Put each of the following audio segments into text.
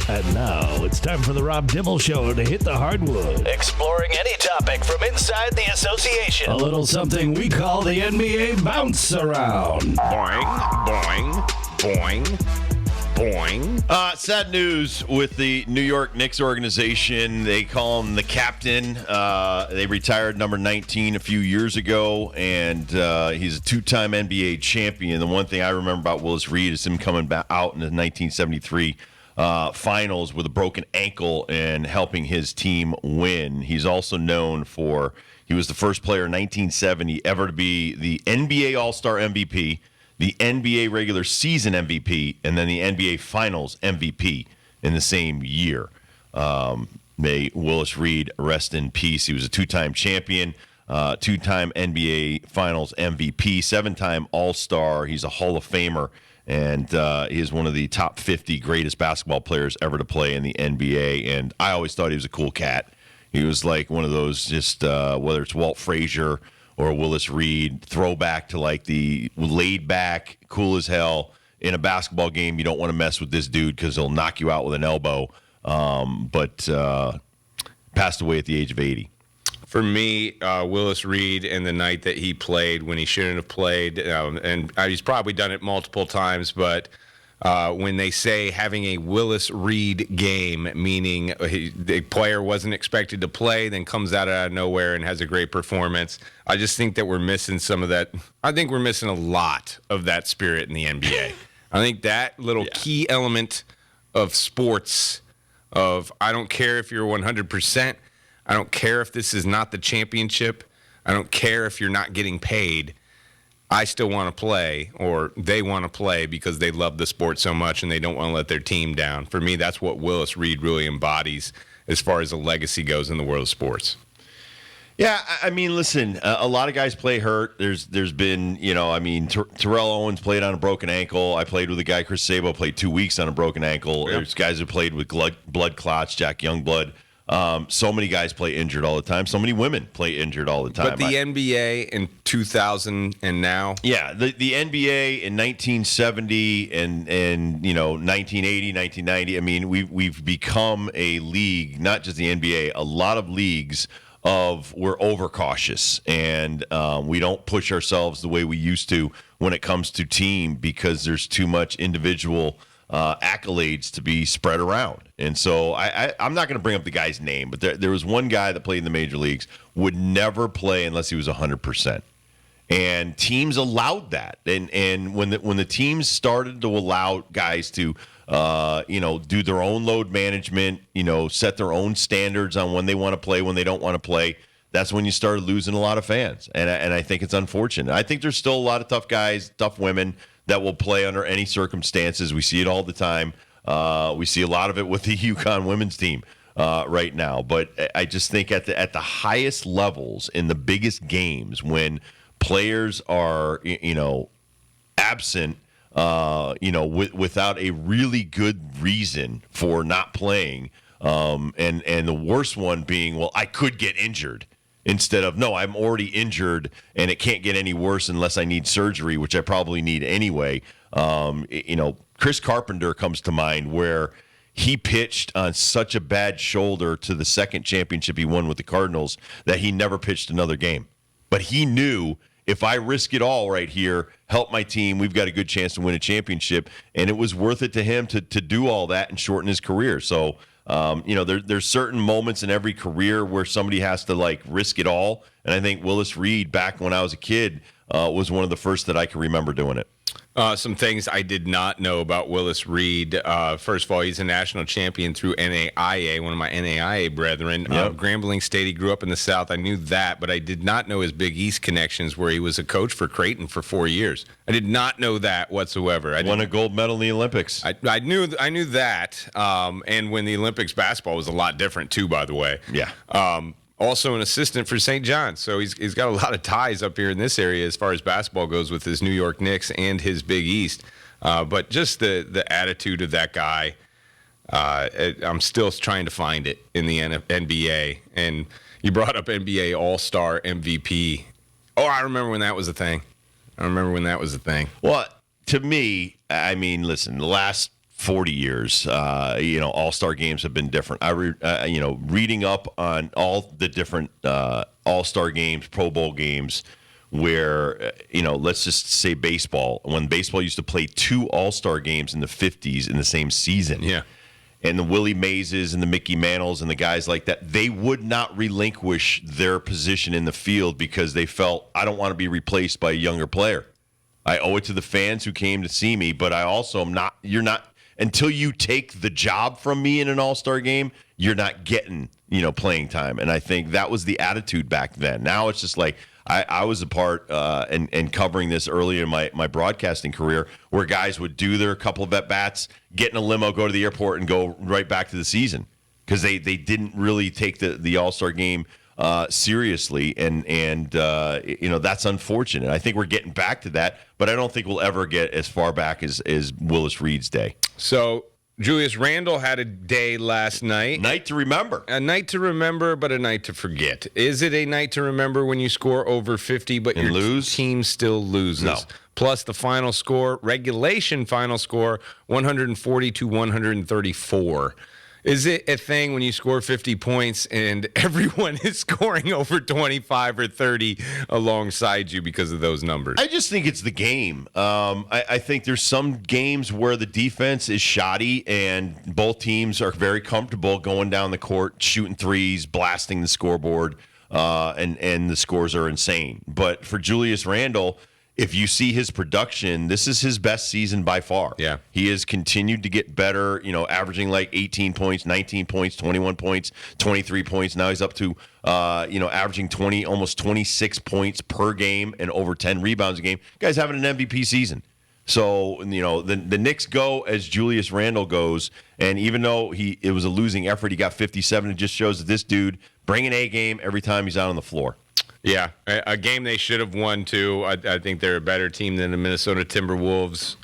And now it's time for the Rob Dibble Show to hit the hardwood. Exploring any topic from inside the association. A little something we call the NBA bounce around. Boing, boing, boing, boing. Sad news with the New York Knicks organization. They call him the captain. They retired number 19 a few years ago, and he's a two-time NBA champion. The one thing I remember about Willis Reed is him coming back out in the 1973 finals with a broken ankle and helping his team win. He's also known for, he was the first player in 1970 ever to be the NBA All-Star MVP, the NBA regular season MVP, and then the NBA Finals MVP in the same year. May Willis Reed rest in peace. He was a two-time champion, two-time NBA Finals MVP, seven-time All-Star. He's a Hall of Famer, and he is one of the top 50 greatest basketball players ever to play in the NBA. And I always thought he was a cool cat. He was like one of those just, whether it's Walt Frazier or Willis Reed, throwback to like the laid back, cool as hell. In a basketball game, you don't want to mess with this dude because he'll knock you out with an elbow. But passed away at the age of 80. For me, Willis Reed and the night that he played when he shouldn't have played, and he's probably done it multiple times, but when they say having a Willis Reed game, meaning the player wasn't expected to play, then comes out of nowhere and has a great performance, I just think that we're missing some of that. I think we're missing a lot of that spirit in the NBA. I think that little key element of sports of I don't care if you're 100%, I don't care if this is not the championship, I don't care if you're not getting paid, I still want to play, or they want to play because they love the sport so much and they don't want to let their team down. For me, that's what Willis Reed really embodies as far as a legacy goes in the world of sports. Yeah, I mean, listen, a lot of guys play hurt. There's been, Terrell Owens played on a broken ankle. I played with a guy, Chris Sabo, played 2 weeks on a broken ankle. Yep. There's guys who played with blood clots, Jack Youngblood. So many guys play injured all the time. So many women play injured all the time. But the NBA in 2000 and now? Yeah, the NBA in 1970 and 1980, 1990. I mean, we've become a league, not just the NBA, a lot of leagues of we're overcautious and we don't push ourselves the way we used to when it comes to team because there's too much individual accolades to be spread around. And so I'm not going to bring up the guy's name, but there was one guy that played in the major leagues, would never play unless he was 100%. And teams allowed that. And when the teams started to allow guys to do their own load management, set their own standards on when they want to play, when they don't want to play, that's when you started losing a lot of fans. And I think it's unfortunate. I think there's still a lot of tough guys, tough women that will play under any circumstances. We see it all the time. We see a lot of it with the UConn women's team right now. But I just think at the highest levels in the biggest games, when players are absent, without a really good reason for not playing, and the worst one being, well, I could get injured. Instead of, no, I'm already injured and it can't get any worse unless I need surgery, which I probably need anyway. Chris Carpenter comes to mind, where he pitched on such a bad shoulder to the second championship he won with the Cardinals that he never pitched another game. But he knew, if I risk it all right here, help my team, we've got a good chance to win a championship. And it was worth it to him to do all that and shorten his career. So, there's certain moments in every career where somebody has to risk it all. And I think Willis Reed, back when I was a kid, was one of the first that I can remember doing it. Some things I did not know about Willis Reed. First of all, he's a national champion through NAIA, one of my NAIA brethren. Yep. Grambling State, he grew up in the South. I knew that, but I did not know his Big East connections, where he was a coach for Creighton for 4 years. I did not know that whatsoever. Won a gold medal in the Olympics. I knew that, and when the Olympics basketball was a lot different too, by the way. Yeah. Also an assistant for St. John's. So he's got a lot of ties up here in this area as far as basketball goes with his New York Knicks and his Big East. But just the attitude of that guy, I'm still trying to find it in the NBA. And you brought up NBA All-Star MVP. Oh, I remember when that was a thing. Well, to me, I mean, listen, the last 40 years. All-Star games have been different. Reading up on all the different All-Star games, Pro Bowl games, where, let's just say baseball. When baseball used to play 2 All-Star games in the 50s in the same season. Yeah. And the Willie Mazes and the Mickey Mantles and the guys like that, they would not relinquish their position in the field because they felt, I don't want to be replaced by a younger player. I owe it to the fans who came to see me, but I also am not, until you take the job from me in an All-Star game, you're not getting, playing time. And I think that was the attitude back then. Now it's just like, I was a part and covering this early in my broadcasting career where guys would do their couple of at-bats, get in a limo, go to the airport, and go right back to the season because they didn't really take the All-Star game seriously, and that's unfortunate. I think we're getting back to that, but I don't think we'll ever get as far back as Willis Reed's day. So Julius Randle had a day last night. Night to remember. A night to remember, but a night to forget. Is it a night to remember when you score over 50, but and your team still loses? No. Plus the final score, regulation final score, 140 to 134. Is it a thing when you score 50 points and everyone is scoring over 25 or 30 alongside you because of those numbers? I just think it's the game. I think there's some games where the defense is shoddy and both teams are very comfortable going down the court, shooting threes, blasting the scoreboard, and the scores are insane. But for Julius Randle, if you see his production, this is his best season by far. Yeah. He has continued to get better, averaging like 18 points, 19 points, 21 points, 23 points. Now he's up to, averaging almost 26 points per game and over 10 rebounds a game. Guy's having an MVP season. So, the Knicks go as Julius Randle goes. And even though it was a losing effort, he got 57. It just shows that this dude bringing a game every time he's out on the floor. Yeah, a game they should have won, too. I think they're a better team than the Minnesota Timberwolves.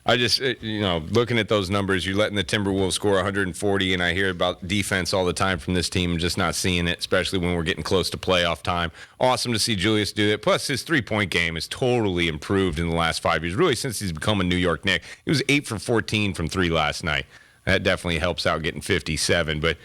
I just, looking at those numbers, you're letting the Timberwolves score 140, and I hear about defense all the time from this team, just not seeing it, especially when we're getting close to playoff time. Awesome to see Julius do that. Plus, his three-point game has totally improved in the last 5 years, really since he's become a New York Knick. He was 8 for 14 from 3 last night. That definitely helps out getting 57, but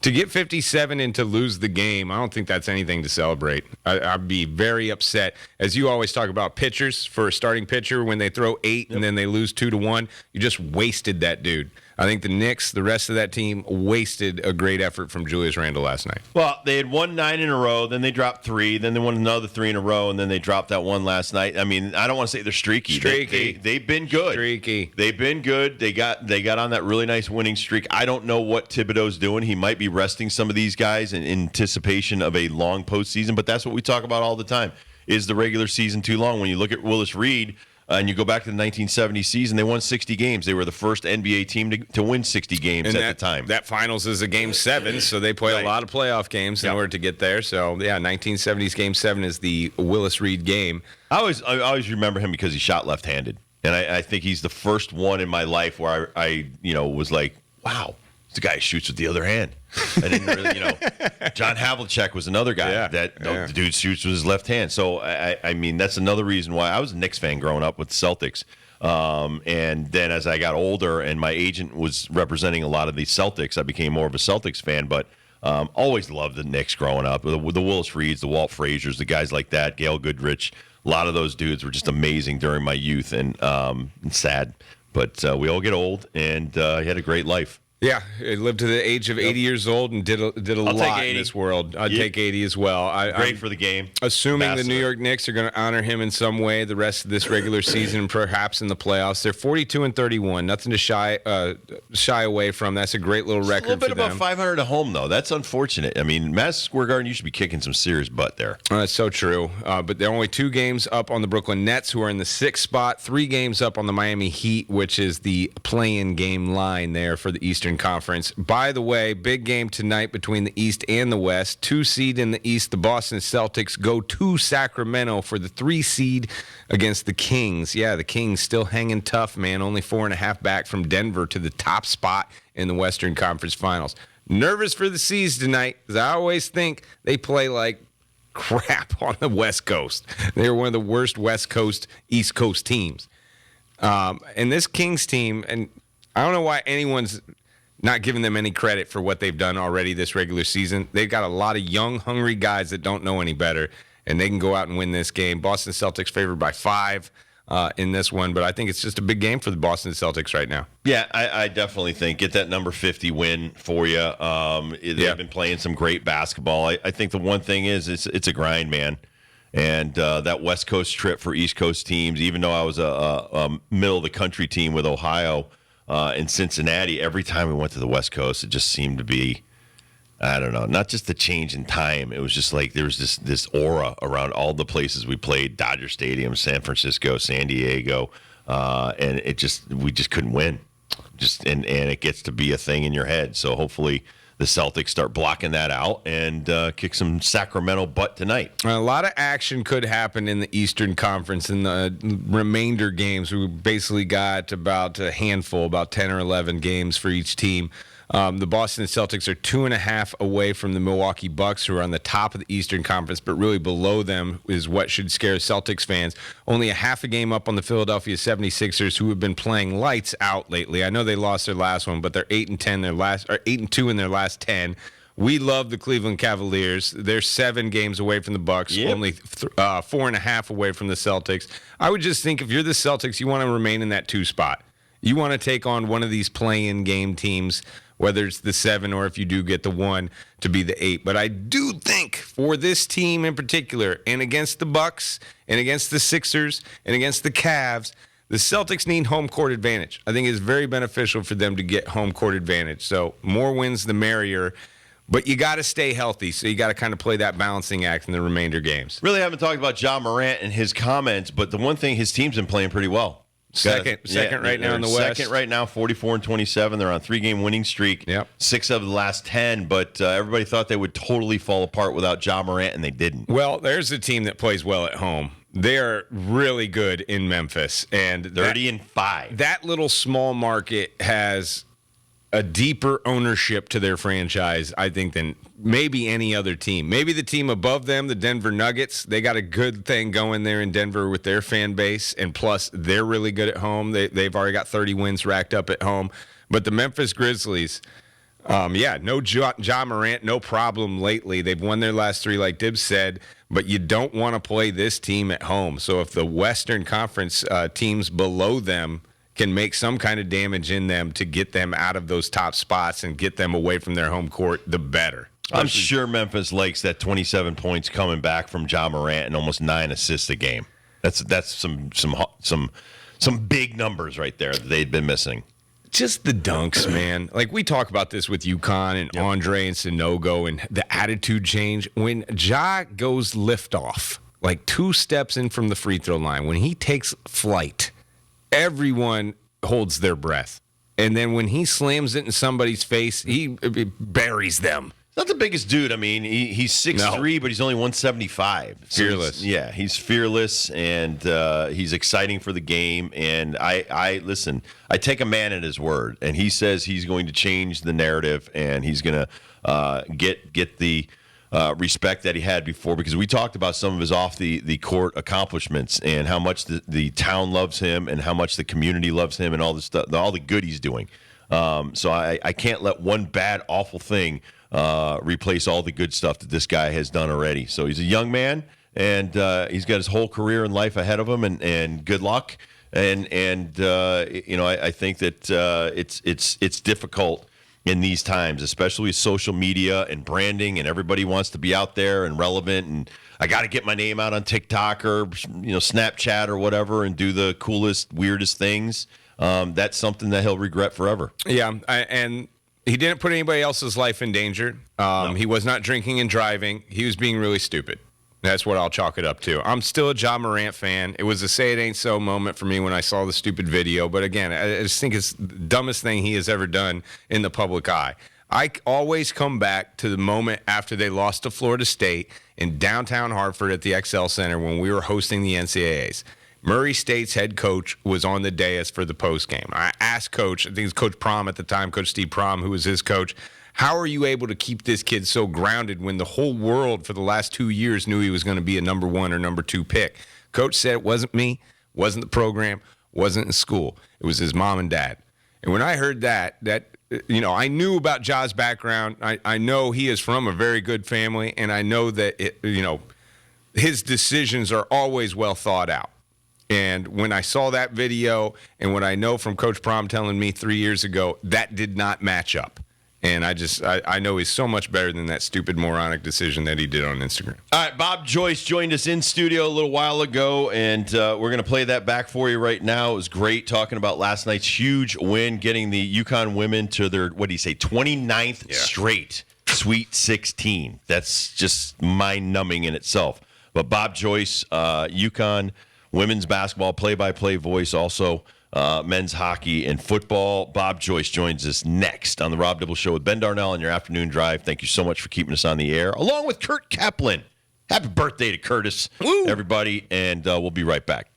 to get 57 and to lose the game, I don't think that's anything to celebrate. I'd be very upset. As you always talk about pitchers, for a starting pitcher, when they throw 8 and then they lose 2-1, you just wasted that dude. I think the Knicks, the rest of that team, wasted a great effort from Julius Randle last night. Well, they had won 9 in a row, then they dropped 3, then they won another 3 in a row, and then they dropped that one last night. I mean, I don't want to say they're streaky. They've been good. Streaky. They've been good. They got on that really nice winning streak. I don't know what Thibodeau's doing. He might be resting some of these guys in anticipation of a long postseason, but that's what we talk about all the time. Is the regular season too long? When you look at Willis Reed, and you go back to the 1970 season, they won 60 games. They were the first NBA team to win 60 games at the time. That finals is a Game 7, so they play a lot of playoff games in order to get there. So, 1970s Game 7 is the Willis Reed game. I always remember him because he shot left-handed. And I think he's the first one in my life where I was like, wow, this guy shoots with the other hand. I didn't really, John Havlicek was another guy the dude shoots with his left hand. So, I mean, that's another reason why I was a Knicks fan growing up with the Celtics. And then as I got older and my agent was representing a lot of the Celtics, I became more of a Celtics fan. But always loved the Knicks growing up. The Willis Reeds, the Walt Frazier's, the guys like that, Gail Goodrich. A lot of those dudes were just amazing during my youth and sad. But we all get old, and he had a great life. Yeah, he lived to the age of 80 years old and did a lot in this world. I'd take 80 as well. Great for the game. Assuming the New York Knicks are going to honor him in some way the rest of this regular season and perhaps in the playoffs. They're 42-31. Nothing to shy away from. That's a great little record for them. A little bit above 500 at home, though. That's unfortunate. I mean, Madison Square Garden, you should be kicking some serious butt there. That's so true. But they're only 2 games up on the Brooklyn Nets, who are in the 6th spot, 3 games up on the Miami Heat, which is the play-in game line there for the Eastern Conference. By the way, big game tonight between the East and the West. 2 seed in the East, the Boston Celtics go to Sacramento for the 3 seed against the Kings. Yeah, the Kings still hanging tough, man. Only 4.5 back from Denver to the top spot in the Western Conference Finals. Nervous for the Seas tonight, because I always think they play like crap on the West Coast. They're one of the worst West Coast, East Coast teams. And this Kings team, and I don't know why anyone's not giving them any credit for what they've done already this regular season. They've got a lot of young, hungry guys that don't know any better, and they can go out and win this game. Boston Celtics favored by 5 in this one, but I think it's just a big game for the Boston Celtics right now. Yeah, I definitely think get that number 50 win for you. They've been playing some great basketball. I think the one thing is it's a grind, man. And that West Coast trip for East Coast teams, even though I was a middle of the country team with Ohio and Cincinnati, every time we went to the West Coast, it just seemed to be, I don't know, not just the change in time. It was just like there was this aura around all the places we played, Dodger Stadium, San Francisco, San Diego, and we just couldn't win. And it gets to be a thing in your head. So hopefully the Celtics start blocking that out and kick some Sacramento butt tonight. A lot of action could happen in the Eastern Conference in the remainder games. We basically got about a handful, about 10 or 11 games for each team. The Boston Celtics are 2.5 away from the Milwaukee Bucks, who are on the top of the Eastern Conference, but really below them is what should scare Celtics fans. Only a half a game up on the Philadelphia 76ers, who have been playing lights out lately. I know they lost their last one, but they're 8-2 in their last 10. We love the Cleveland Cavaliers. They're 7 games away from the Bucks, only 4.5 away from the Celtics. I would just think if you're the Celtics, you want to remain in that 2 spot. You want to take on one of these play-in game teams, whether it's the 7 or if you do get the 1 to be the 8. But I do think for this team in particular, and against the Bucks, and against the Sixers, and against the Cavs, the Celtics need home court advantage. I think it's very beneficial for them to get home court advantage. So more wins, the merrier. But you got to stay healthy, so you got to kind of play that balancing act in the remainder games. Really haven't talked about Ja Morant and his comments, but the one thing, his team's been playing pretty well. Second right now in the West. Second right now, 44-27. They're on a 3-game winning streak. Yep. 6 of the last 10, but everybody thought they would totally fall apart without Ja Morant, and they didn't. Well, there's a team that plays well at home. They are really good in Memphis, and 30-5. That little small market has a deeper ownership to their franchise, I think, than maybe any other team. Maybe the team above them, the Denver Nuggets, they got a good thing going there in Denver with their fan base, and plus they're really good at home. They've already got 30 wins racked up at home. But the Memphis Grizzlies, no Ja Morant, no problem lately. They've won their last 3, like Dibs said, but you don't want to play this team at home. So if the Western Conference teams below them can make some kind of damage in them to get them out of those top spots and get them away from their home court, the better. I'm sure Memphis likes that 27 points coming back from Ja Morant and almost 9 assists a game. That's some big numbers right there that they'd been missing. Just the dunks, man. Like we talk about this with UConn and Andre and Sanogo and the attitude change. When Ja goes liftoff, like 2 steps in from the free throw line, when he takes flight, everyone holds their breath. And then when he slams it in somebody's face, he buries them. Not the biggest dude. I mean, he's 6'3", but he's only 175. Fearless. So he's fearless, and he's exciting for the game. And I listen, I take a man at his word, and he says he's going to change the narrative, and he's going to get the respect that he had before, because we talked about some of his off the court accomplishments and how much the town loves him and how much the community loves him and all the stuff, all the good he's doing. So I can't let one bad, awful thing replace all the good stuff that this guy has done already. So he's a young man, and he's got his whole career and life ahead of him, and good luck. And I think that it's difficult in these times, especially with social media and branding, and everybody wants to be out there and relevant, and I got to get my name out on TikTok or Snapchat or whatever and do the coolest, weirdest things. That's something that he'll regret forever. Yeah, and he didn't put anybody else's life in danger. No. He was not drinking and driving. He was being really stupid. That's what I'll chalk it up to. I'm still a Ja Morant fan. It was a say it ain't so moment for me when I saw the stupid video. But again, I just think it's the dumbest thing he has ever done in the public eye. I always come back to the moment after they lost to Florida State in downtown Hartford at the XL Center when we were hosting the NCAAs. Murray State's head coach was on the dais for the postgame. I asked Coach, I think it was Coach Prom at the time, Coach Steve Prom, who was his coach, how are you able to keep this kid so grounded when the whole world for the last 2 years knew he was going to be a number 1 or number 2 pick? Coach said it wasn't me, wasn't the program, wasn't in school. It was his mom and dad. And when I heard that I knew about Ja's background. I know he is from a very good family, and I know that his decisions are always well thought out. And when I saw that video, and what I know from Coach Prom telling me 3 years ago, that did not match up. And I know he's so much better than that stupid moronic decision that he did on Instagram. All right, Bob Joyce joined us in studio a little while ago, and we're going to play that back for you right now. It was great talking about last night's huge win, getting the UConn women to their, 29th straight Sweet 16. That's just mind-numbing in itself. But Bob Joyce, UConn women's basketball play-by-play voice, also men's hockey and football. Bob Joyce joins us next on the Rob Dibble Show with Ben Darnell on your afternoon drive. Thank you so much for keeping us on the air, along with Kurt Kaplan. Happy birthday to Curtis, everybody, and we'll be right back.